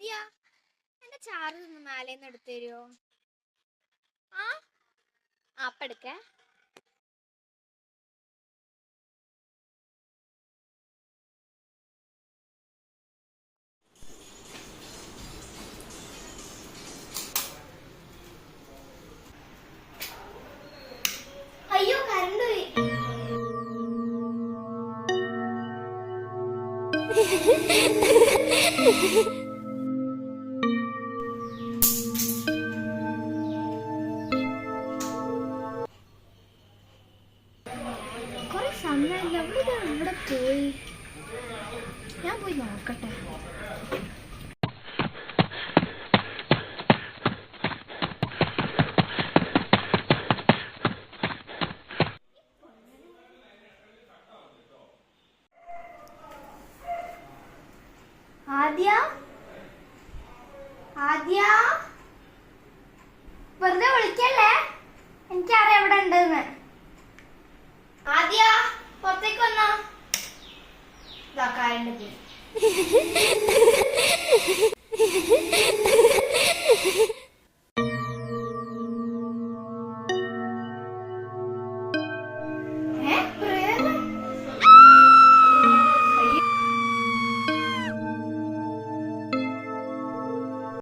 ആദ്യ എന്റെ ചാർജ് ഒന്ന് മേലേന്ന് എടുത്തു തരുമോ? ആ അപ്പ എടുക്കേ. അയ്യോ കറണ്ട് പോയി. കുറെ സമയമില്ല. അവിടെ പോയി ഞാൻ പോയി നോക്കട്ടെ. ആദ്യ ആദ്യ വെറുതെ വിളിക്കല്ലേ, എനിക്കറിയാം എവിടെ ഉണ്ടെന്ന്. ആദ്യ പുറത്തേക്ക് വന്നോ. ഇതാ കറണ്ട് പോയി.